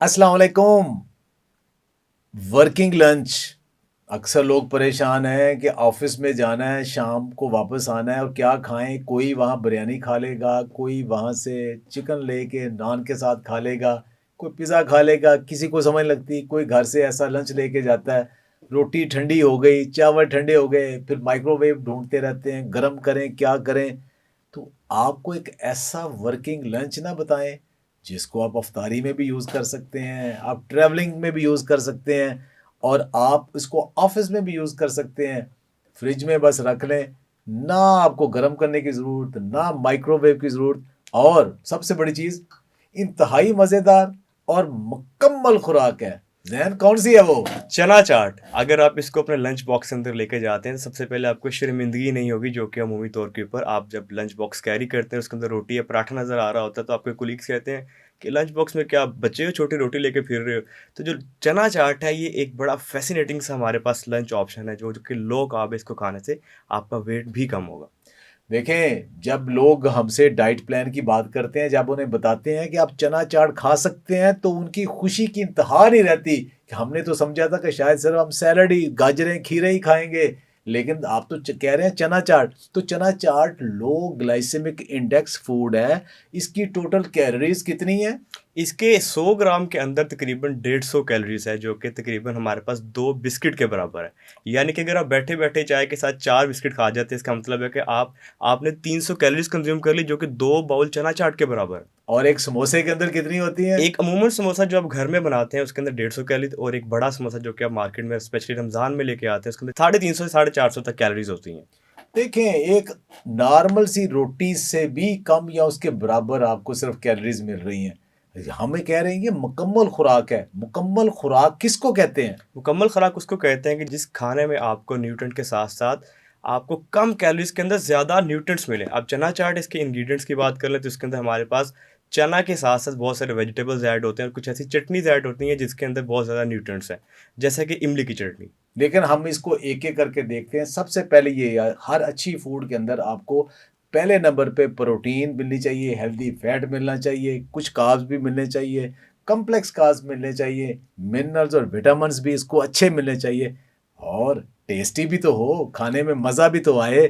अस्सलाम वालेकुम। Working lunch. अक्सर लोग परेशान हैं कि ऑफिस में जाना है, शाम को वापस आना है और क्या खाएं। कोई वहाँ बिरयानी खा लेगा, कोई वहाँ से चिकन लेके नान के साथ खा लेगा, कोई पिज़्ज़ा खा लेगा, किसी को समझ नहीं लगती। कोई घर से ऐसा लंच लेके जाता है, रोटी ठंडी हो गई, चावल ठंडे हो गए, फिर माइक्रोवेव ढूंढते रहते हैं, गरम करें क्या करें। तो आपको एक ऐसा वर्किंग लंच ना बताएं जिसको आप अफ्तारी में भी यूज़ कर सकते हैं, आप ट्रैवलिंग में भी यूज़ कर सकते हैं और आप इसको ऑफिस में भी यूज़ कर सकते हैं। फ्रिज में बस रख लें, ना आपको गर्म करने की ज़रूरत, ना माइक्रोवेव की ज़रूरत, और सबसे बड़ी चीज़, इंतहाई मज़ेदार और मुकम्मल खुराक है। जहन कौन सी है वो? चना चाट अगर आप इसको अपने लंच बॉक्स के अंदर लेके जाते हैं तो सबसे पहले आपको शर्मिंदगी नहीं होगी, जो कि अमूमी तौर के ऊपर आप जब लंच बॉक्स कैरी करते हैं उसके अंदर रोटी या पराठा नज़र आ रहा होता है तो आपके कुलीग्स कहते हैं कि लंच बॉक्स में क्या आप बच्चे हो, छोटी रोटी लेके फिर रहे हो। तो जो चना चाट है ये एक बड़ा फैसिनेटिंग सा हमारे पास लंच ऑप्शन है जो कि लो कार्ब है, इसको खाने से आपका वेट भी कम होगा। देखें, जब लोग हमसे डाइट प्लान की बात करते हैं, जब उन्हें बताते हैं कि आप चना चाट खा सकते हैं, तो उनकी खुशी की इंतहा नहीं रहती कि हमने तो समझा था कि शायद सिर्फ हम सैलड ही, गाजरें, खीरे ही खाएंगे, लेकिन आप तो कह रहे हैं चना चाट। तो चना चाट लो ग्लाइसेमिक इंडेक्स फूड है। इसकी टोटल कैलोरीज कितनी है? इसके 100 ग्राम के अंदर तकरीबन 150 कैलोरीज है, जो कि तकरीबन हमारे पास 2 बिस्किट के बराबर है। यानी कि अगर आप बैठे-बैठे चाय के साथ 4 बिस्किट खा जाते हैं, इसका मतलब है कि आपने 300 कैलोरीज कंज़्यूम कर ली, जो कि 2 बाउल चना चाट के बराबर है। और एक समोसे के अंदर कितनी होती है? एक अमूमन समोसा जो आप घर में बनाते हैं, उसके अंदर 150 कैलोरी, और एक बड़ा समोसा जो कि आप मार्केट में स्पेशली रमज़ान में लेके आते हैं, उसके अंदर 350 से 450 तक कैलोरीज़ होती हैं। देखें, एक नॉर्मल सी रोटी से भी कम या उसके बराबर आपको सिर्फ कैलोरीज मिल रही हैं। हमें कह रहे हैं ये मुकम्मल खुराक है। मुकम्मल खुराक किसको कहते हैं? मुकम्मल खुराक उसको कहते हैं कि जिस खाने में आपको न्यूट्रिएंट के साथ-साथ आपको कम कैलोरीज़ के अंदर ज़्यादा न्यूट्रिएंट्स मिलें। अब चना चाट इसके इंग्रीडिएंट्स की बात कर लें तो इसके अंदर हमारे पास चना के साथ-साथ बहुत सारे वेजिटेबल्स ऐड होते हैं और कुछ ऐसी चटनीज़ ऐड होती हैं जिसके अंदर बहुत ज़्यादा न्यूट्रिएंट्स हैं, जैसे कि इमली की चटनी। लेकिन हम इसको एक एक करके देखते हैं। सबसे पहले ये हर अच्छी फूड के अंदर आपको पहले नंबर पे प्रोटीन मिलनी चाहिए, हेल्दी फैट मिलना चाहिए, कुछ कार्ब्स भी मिलने चाहिए, कॉम्प्लेक्स कार्ब्स मिलने चाहिए, मिनरल्स और विटामिन्स भी इसको अच्छे मिलने चाहिए, और टेस्टी भी तो हो, खाने में मज़ा भी तो आए।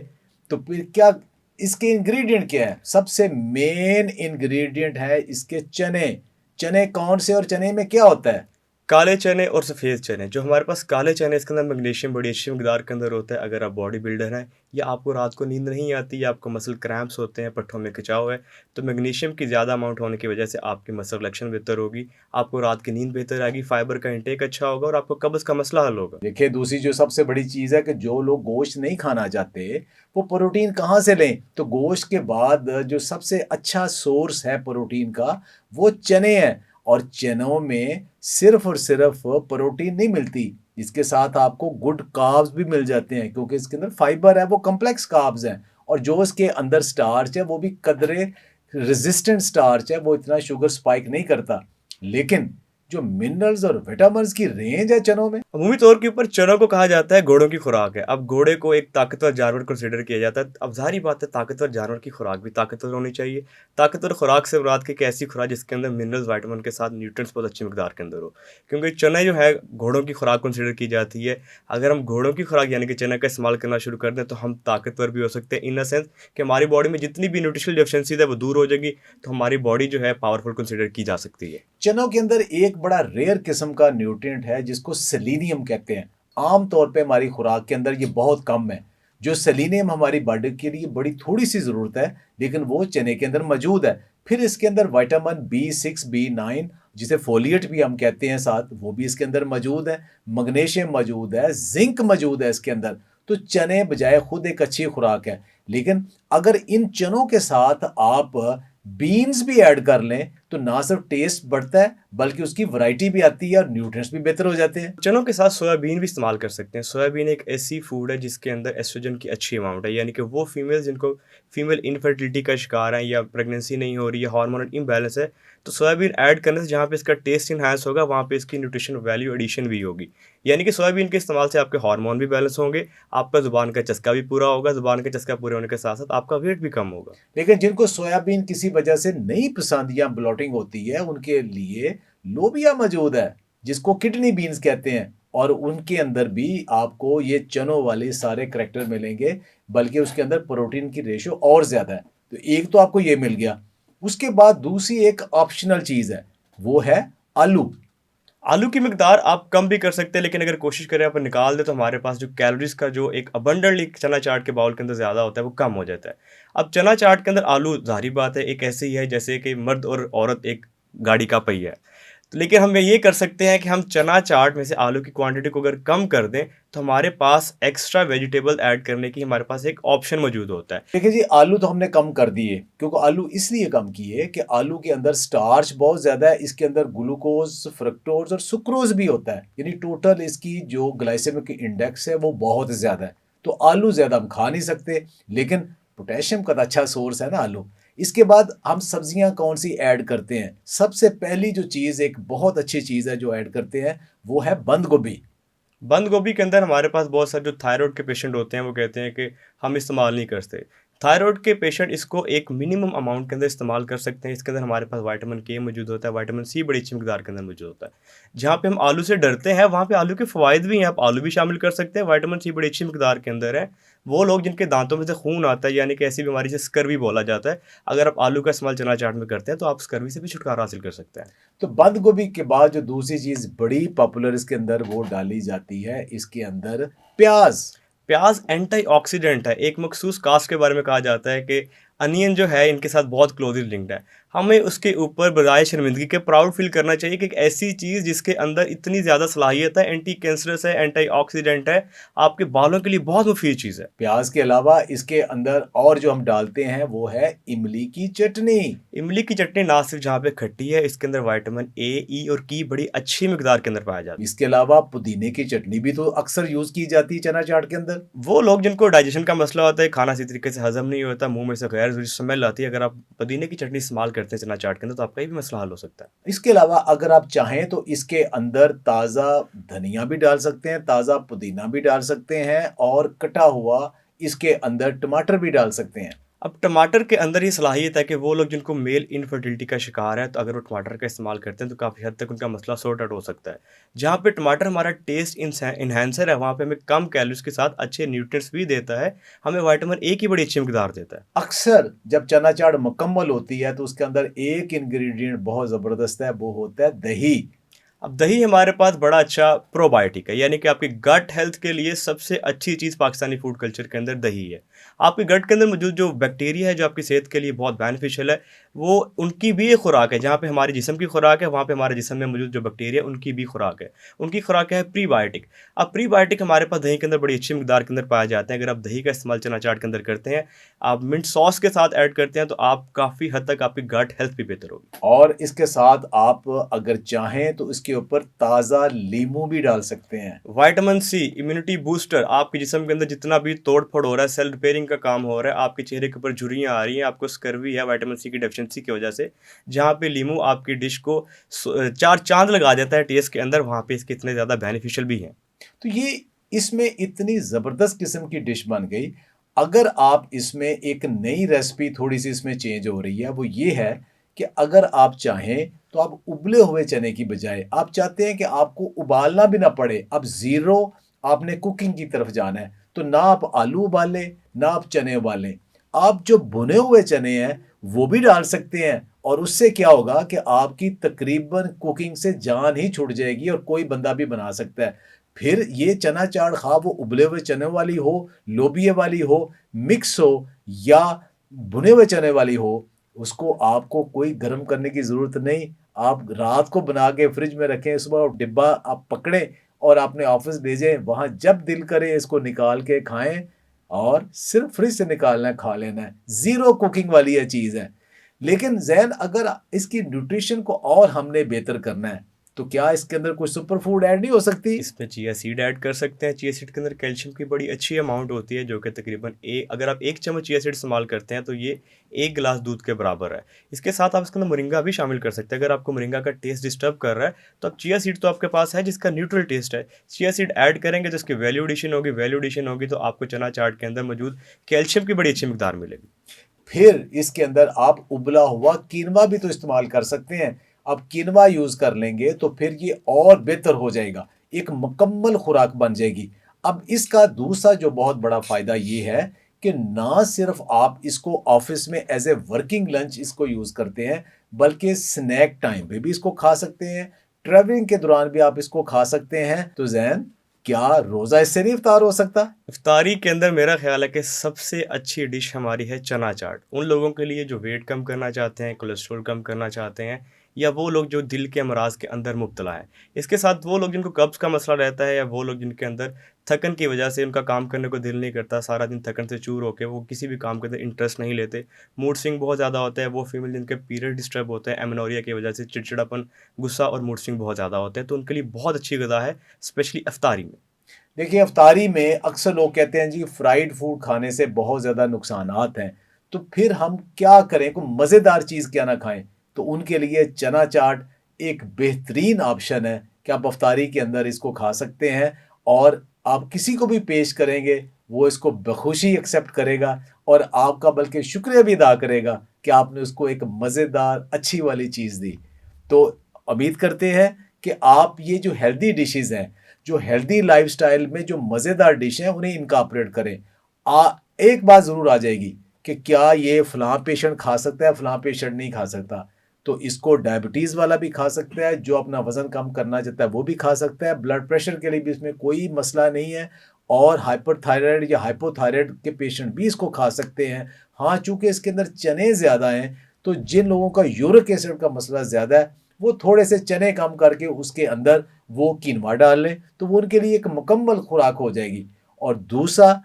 तो फिर क्या इसके इंग्रेडिएंट क्या है? सबसे मेन इंग्रेडिएंट है इसके चने। चने कौन से और चने में क्या होता है? काले चने और सफ़ेद चने, जो हमारे पास काले चने, इसके अंदर मैग्नीशियम बड़ी अच्छी मकदार के अंदर होता है। अगर आप बॉडी बिल्डर हैं या आपको रात को नींद नहीं आती या आपको मसल क्रैम्प्स होते हैं, पट्ठों में खिंचाव है, तो मैग्नीशियम की ज़्यादा अमाउंट होने की वजह से आपकी मसल रिलैक्सेशन बेहतर होगी, आपको रात की नींद बेहतर आएगी, फाइबर का इंटेक अच्छा होगा और आपको कब्ज़ का मसला हल होगा। देखिए, दूसरी जो सबसे बड़ी चीज़ है कि जो लोग गोश्त नहीं खाना चाहते, वो प्रोटीन कहाँ से लें? तो गोश्त के बाद जो सबसे अच्छा सोर्स है प्रोटीन का, वो चने हैं। और चनों में सिर्फ़ और सिर्फ़ प्रोटीन नहीं मिलती, इसके साथ आपको गुड कार्ब्स भी मिल जाते हैं, क्योंकि इसके अंदर फाइबर है, वो कॉम्प्लेक्स कार्ब्स हैं। और जो इसके अंदर स्टार्च है, वो भी कदरे रेज़िस्टेंट स्टार्च है, वो इतना शुगर स्पाइक नहीं करता। लेकिन जो मिनरल्स और विटामिन्स की रेंज है चनों में। अमूमी तौर के ऊपर चनों को कहा जाता है घोड़ों की खुराक है। अब घोड़े को एक ताकतवर जानवर कंसीडर किया जाता है। अब ज़ाहिर-सी बात है, ताकतवर जानवर की खुराक भी ताकतवर होनी चाहिए। ताकतवर खुराक से मुराद की एक ऐसी खुराक जिसके अंदर मिनरल्स, विटामिन के साथ न्यूट्रिएंट्स बहुत अच्छी मिकदार के अंदर हो। क्योंकि चने जो है घोड़ों की खुराक कंसीडर की जाती है। अगर हम घोड़ों की खुराक यानी कि चने का इस्तेमाल करना शुरू कर दें तो हम ताकतवर भी हो सकते हैं, इन अ सेंस कि हमारी बॉडी में जितनी भी न्यूट्रिशनल डेफिशिएंसीज़ है वो दूर हो जाएगी, तो हमारी बॉडी जो है पावरफुल कंसीडर की जा सकती है। चनों के अंदर एक बड़ा रेयर किस्म का न्यूट्रिएंट है जिसको सेलेनियम कहते हैं। आम तौर पे हमारी खुराक के अंदर ये बहुत कम है। जो सेलेनियम हमारी बॉडी के लिए बड़ी थोड़ी सी ज़रूरत है, लेकिन वो चने के अंदर मौजूद है। फिर इसके अंदर विटामिन B6, B9, जिसे फोलिएट भी हम कहते हैं साथ, वो भी इसके अंदर मौजूद है। मैग्नीशियम मौजूद है, जिंक मौजूद है इसके अंदर। तो चने बजाय खुद एक अच्छी खुराक है। लेकिन अगर इन चनों के साथ आप बीन्स भी ऐड कर लें तो ना सिर्फ टेस्ट बढ़ता है, बल्कि उसकी वैरायटी भी आती है और न्यूट्रिएंट्स भी बेहतर हो जाते हैं। चनों के साथ सोयाबीन भी इस्तेमाल कर सकते हैं। सोयाबीन एक ऐसी फूड है जिसके अंदर एस्ट्रोजन की अच्छी अमाउंट है, यानी कि वो फीमेल्स जिनको फीमेल इनफर्टिलिटी का शिकार है या प्रेगनेंसी नहीं हो रही है, हार्मोनल इम्बैलेंस है, तो सोयाबीन ऐड करने से जहाँ पे इसका टेस्ट इन्हांस होगा, वहाँ पे इसकी न्यूट्रिशन वैल्यू एडिशन भी होगी। यानी कि सोयाबीन के इस्तेमाल से आपके हार्मोन भी बैलेंस होंगे, आपका ज़ुबान का चस्का भी पूरा होगा, ज़ुबान का चस्का पूरे होने के साथ-साथ आपका वेट भी कम होगा। लेकिन जिनको सोयाबीन किसी वजह से नहीं पसंद या ब्लोटिंग होती है, उनके लिए लोबिया मौजूद है जिसको किडनी बीन्स कहते हैं, और उनके अंदर भी आपको ये चनों वाले सारे करैक्टर मिलेंगे, बल्कि उसके अंदर प्रोटीन की रेशो और ज़्यादा है। तो एक तो आपको ये मिल गया। उसके बाद दूसरी एक ऑप्शनल चीज़ है, वो है आलू। आलू की मिकदार आप कम भी कर सकते हैं, लेकिन अगर कोशिश करें आप निकाल दें तो हमारे पास जो कैलोरीज का जो एक अबंडेंटली चना चाट के बाउल के अंदर ज़्यादा होता है वो कम हो जाता है। अब चना चाट के अंदर आलू ज़ाहिर बात है एक ऐसे ही है जैसे कि मर्द और औरत एक गाड़ी का पहिया है। तो लेकिन हम ये कर सकते हैं कि हम चना चाट में से आलू की क्वांटिटी को अगर कम कर दें तो हमारे पास एक्स्ट्रा वेजिटेबल ऐड करने की हमारे पास एक ऑप्शन मौजूद होता है। देखिए जी, आलू तो हमने कम कर दिए, क्योंकि आलू इसलिए कम किए कि आलू के अंदर स्टार्च बहुत ज़्यादा है, इसके अंदर ग्लूकोज, फ्रक्टोज और सुक्रोज भी होता है, यानी टोटल इसकी जो ग्लाइसेमिक इंडेक्स है वो बहुत ज़्यादा है। तो आलू ज़्यादा हम खा नहीं सकते, लेकिन पोटेशियम का तो अच्छा सोर्स है ना आलू। इसके बाद हम सब्जियां कौन सी ऐड करते हैं? सबसे पहली जो चीज़, एक बहुत अच्छी चीज़ है जो ऐड करते हैं, वो है बंद गोभी। बंद गोभी के अंदर हमारे पास बहुत सारे जो थायराइड के पेशेंट होते हैं वो कहते हैं कि हम इस्तेमाल नहीं करते। थायराइड के पेशेंट इसको एक मिनिमम अमाउंट के अंदर इस्तेमाल कर सकते हैं। इसके अंदर हमारे पास विटामिन के मौजूद होता है, विटामिन सी बड़ी अच्छी मिकदार के अंदर मौजूद होता है। जहाँ पे हम आलू से डरते हैं वहाँ पे आलू के फ़वाइद भी हैं, आप आलू भी शामिल कर सकते हैं, विटामिन सी बड़ी अच्छी मिकदार के अंदर है। वो लोग जिनके दांतों में से खून आता है, यानी कि ऐसी बीमारी जिसे स्कर्वी बोला जाता है, अगर आप आलू का इस्तेमाल चना चाट में करते हैं तो आप स्कर्वी से भी छुटकारा हासिल कर सकते हैं। तो बंद गोभी के बाद जो दूसरी चीज़ बड़ी पॉपुलर इसके अंदर वो डाली जाती है, इसके अंदर प्याज। प्याज एंटीऑक्सीडेंट है। एक मखसूस कास्ट के बारे में कहा जाता है कि अनियन जो है इनके साथ बहुत क्लोजली लिंक्ड है। हमें उसके ऊपर बजाय शर्मिंदगी के प्राउड फील करना चाहिए कि एक ऐसी चीज़ जिसके अंदर इतनी ज़्यादा सलाहियत है, एंटी कैंसरस है, एंटीऑक्सीडेंट है, आपके बालों के लिए बहुत मुफीद चीज़ है। प्याज के अलावा इसके अंदर और जो हम डालते हैं वो है इमली की चटनी। इमली की चटनी ना सिर्फ जहाँ पे खट्टी है, इसके अंदर विटामिन ए, ई और की बड़ी अच्छी मिकदार के अंदर पाया जाता है। इसके अलावा पुदीने की चटनी भी तो अक्सर यूज की जाती है चना चाट के अंदर। वो लोग जिनको डाइजेशन का मसला होता है, खाना सही तरीके से हजम नहीं होता, मुंह में से गैर ज़रूरी स्मेल आती है, अगर आप पुदीने की चटनी इस्तेमाल करते हैं चना चाट के अंदर तो आपका ये भी मसला हल हो सकता है। इसके अलावा अगर आप चाहें तो इसके अंदर ताज़ा धनिया भी डाल सकते हैं, ताज़ा पुदीना भी डाल सकते हैं, और कटा हुआ इसके अंदर टमाटर भी डाल सकते हैं। अब टमाटर के अंदर ये सलाहियत है कि वो लोग जिनको मेल इनफर्टिलिटी का शिकार है, तो अगर वो टमाटर का इस्तेमाल करते हैं तो काफ़ी हद तक उनका मसला सॉर्ट आउट हो सकता है। जहाँ पे टमाटर हमारा टेस्ट इन्हेंसर है, वहाँ पे हमें कम कैलोरीज के साथ अच्छे न्यूट्रिएंट्स भी देता है, हमें विटामिन ए की बड़ी अच्छी मिकदार देता है। अक्सर जब चना चाट मुकम्मल होती है तो उसके अंदर एक इंग्रेडिएंट बहुत ज़बरदस्त है, वो होता है दही। अब दही हमारे पास बड़ा अच्छा प्रोबायोटिक है, यानी कि आपकी गट हेल्थ के लिए सबसे अच्छी चीज़ पाकिस्तानी फूड कल्चर के अंदर दही है। आपके गट के अंदर मौजूद जो बैक्टीरिया है जो आपकी सेहत के लिए बहुत बेनिफिशियल है, वो उनकी भी एक खुराक है। जहाँ पे हमारे जिस्म की खुराक है, वहाँ पे हमारे जिस्म में मौजूद जो बैक्टीरिया उनकी भी खुराक है। उनकी खुराक है प्रीबायोटिक। अब प्रीबायोटिक हमारे पास दही के अंदर बड़ी अच्छी मिकदार के अंदर पाए जाते हैं। अगर आप दही का इस्तेमाल चना चाट के अंदर करते हैं, आप मिंट सॉस के साथ ऐड करते हैं, तो आप काफ़ी हद तक आपकी गट हेल्थ भी बेहतर होगी। और इसके साथ आप अगर चाहें तो इसके ऊपर ताज़ा नींबू भी डाल सकते हैं। विटामिन सी इम्यूनिटी बूस्टर, आपके जिस्म के अंदर जितना भी तोड़ फोड़ हो रहा है, सेल रिपेयरिंग का काम हो रहा है, आपके चेहरे के ऊपर झुर्रियाँ आ रही हैं, आपको स्कर्वी है विटामिन सी की डेफिशिएंसी की वजह से, जहाँ पे लीमू आपकी डिश को चार चांद लगा देता है टेस्ट के अंदर, वहाँ पे इसके इतने ज़्यादा बेनिफिशियल भी हैं। तो ये इसमें इतनी ज़बरदस्त किस्म की डिश बन गई। अगर आप इसमें एक नई रेसिपी थोड़ी सी इसमें चेंज हो रही है, वो ये है कि अगर आप चाहें तो आप उबले हुए चने की बजाय आप चाहते हैं कि आपको उबालना भी ना पड़े, अब ज़ीरो आपने कुकिंग की तरफ जाना है, तो ना आप आलू उबालें ना आप चने उबालें, आप जो भुने हुए चने हैं वो भी डाल सकते हैं, और उससे क्या होगा कि आपकी तकरीबन कुकिंग से जान ही छूट जाएगी और कोई बंदा भी बना सकता है। फिर ये चना चाट खा वो उबले हुए चने वाली हो, लोबिया वाली हो, मिक्स हो या भुने हुए चने वाली हो, उसको आपको कोई गर्म करने की ज़रूरत नहीं। आप रात को बना के फ्रिज में रखें, सुबह डिब्बा आप पकड़ें और अपने ऑफिस भेजें, वहाँ जब दिल करे इसको निकाल के खाएं, और सिर्फ फ्रिज से निकालना है, खा लेना है। ज़ीरो कुकिंग वाली ये चीज़ है। लेकिन ज़ैन, अगर इसकी न्यूट्रिशन को और हमने बेहतर करना है तो क्या इसके अंदर कोई सुपर फूड ऐड नहीं हो सकती? इसमें चिया सीड ऐड कर सकते हैं। चिया सीड के अंदर कैल्शियम की बड़ी अच्छी अमाउंट होती है, जो कि तकरीबन अगर आप 1 चम्मच चिया सीड इस्तेमाल करते हैं तो ये 1 गिलास दूध के बराबर है। इसके साथ आप इसके अंदर मोरिंगा भी शामिल कर सकते हैं। अगर आपको मोरिंगा का टेस्ट डिस्टर्ब कर रहा है तो आप चिया सीड तो आपके पास है जिसका न्यूट्रल टेस्ट है, चिया सीड ऐड करेंगे तो इसकी वैल्यू एडिशन होगी तो आपको चना चाट के अंदर मौजूद कैल्शियम की बड़ी अच्छी मिकदार मिलेगी। फिर इसके अंदर आप उबला हुआ कीनवा भी तो इस्तेमाल कर सकते हैं। अब किनवा यूज़ कर लेंगे तो फिर ये और बेहतर हो जाएगा, एक मुकम्मल खुराक बन जाएगी। अब इसका दूसरा जो बहुत बड़ा फ़ायदा ये है कि ना सिर्फ आप इसको ऑफिस में एज ए वर्किंग लंच इसको यूज़ करते हैं, बल्कि स्नैक टाइम पे भी इसको खा सकते हैं, ट्रैवलिंग के दौरान भी आप इसको खा सकते हैं। तो ज़ैन, क्या रोज़ा इससे नहीं इफ्तार हो सकता? इफ्तारी के अंदर मेरा ख़्याल है कि सबसे अच्छी डिश हमारी है चना चाट। उन लोगों के लिए जो वेट कम करना चाहते हैं, कोलेस्ट्रॉल कम करना चाहते हैं, या वो लोग जो दिल के अमराज़ के अंदर मुब्तला हैं। इसके साथ वो लोग जिनको कब्ज़ का मसला रहता है, या वो लोग जिनके अंदर थकन की वजह से उनका काम करने को दिल नहीं करता, सारा दिन थकन से चूर होके वो किसी भी काम के अंदर इंटरेस्ट नहीं लेते, मूड स्विंग बहुत ज़्यादा होता है, वो फीमेल जिनके पीरियड डिस्टर्ब होते हैं, एमेनोरिया की वजह से चिड़चिड़ापन, गुस्सा और मूड स्विंग बहुत ज़्यादा होते हैं, तो उनके लिए बहुत अच्छी ग़िज़ा है, स्पेशली इफ्तारी में। देखिए, इफ्तारी में अक्सर लोग कहते हैं जी फ्राइड फूड खाने से बहुत ज़्यादा नुकसानात हैं, तो फिर हम क्या करें, कोई मज़ेदार चीज़ क्या ना खाएं? तो उनके लिए चना चाट एक बेहतरीन ऑप्शन है कि आप इफ्तारी के अंदर इसको खा सकते हैं, और आप किसी को भी पेश करेंगे वो इसको बखुशी एक्सेप्ट करेगा और आपका बल्कि शुक्रिया भी अदा करेगा कि आपने उसको एक मज़ेदार अच्छी वाली चीज़ दी। तो उम्मीद करते हैं कि आप ये जो हेल्दी डिशेज़ हैं, जो हेल्दी लाइफस्टाइल में जो मज़ेदार डिश हैं, उन्हें इनकॉर्पोरेट करें। एक बात ज़रूर आ जाएगी कि क्या ये फ़लाँ पेशेंट खा सकता है, फ़लाँ पेशेंट नहीं खा सकता। तो इसको डायबिटीज़ वाला भी खा सकता है, जो अपना वज़न कम करना चाहता है वो भी खा सकता है, ब्लड प्रेशर के लिए भी इसमें कोई मसला नहीं है, और हाइपरथायराइड या हाइपोथायराइड के पेशेंट भी इसको खा सकते हैं। हाँ, चूँकि इसके अंदर चने ज़्यादा हैं, तो जिन लोगों का यूरिक एसिड का मसला ज़्यादा है, वो थोड़े से चने कम करके उसके अंदर वो किनवा डाल लें, तो वो उनके लिए एक मुकम्मल खुराक हो जाएगी। और दूसरा,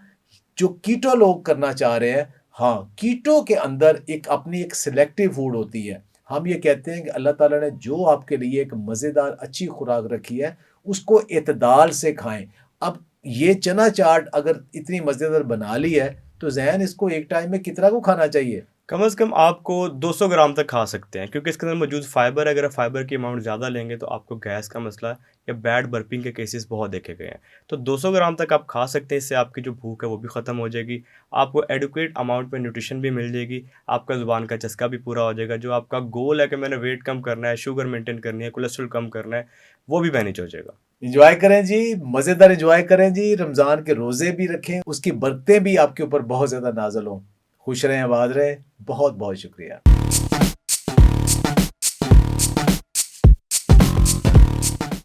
जो कीटो लोग करना चाह रहे हैं, हाँ, कीटो के अंदर एक अपनी एक सिलेक्टिव फूड होती है। हम ये कहते हैं कि अल्लाह ताला ने जो आपके लिए एक मज़ेदार अच्छी खुराक रखी है, उसको एतदाल से खाएँ। अब ये चना चाट अगर इतनी मज़ेदार बना ली है, तो ज़हन इसको एक टाइम में कितना को खाना चाहिए? कम से कम आपको 200 ग्राम तक खा सकते हैं, क्योंकि इसके अंदर मौजूद फाइबर, अगर आप फाइबर की अमाउंट ज़्यादा लेंगे तो आपको गैस का मसला या बैड बर्पिंग के केसेस बहुत देखे गए हैं। तो 200 ग्राम तक आप खा सकते हैं, इससे आपकी जो भूख है वो भी ख़त्म हो जाएगी, आपको एडुकेट अमाउंट में न्यूट्रिशन भी मिल जाएगी, आपका ज़ुबान का चस्का भी पूरा हो जाएगा, जो आपका गोल है कि मैंने वेट कम करना है, शुगर मेंटेन करनी है, कोलेस्ट्रॉल कम करना है, वो भी मैनेज हो जाएगा। एंजॉय करें जी, मज़ेदार एंजॉय करें जी, रमज़ान के रोज़े भी रखें, उसकी बरकतें भी आपके ऊपर बहुत ज़्यादा नाज़िल हों। खुश रहें, आबाद रहें। बहुत बहुत शुक्रिया।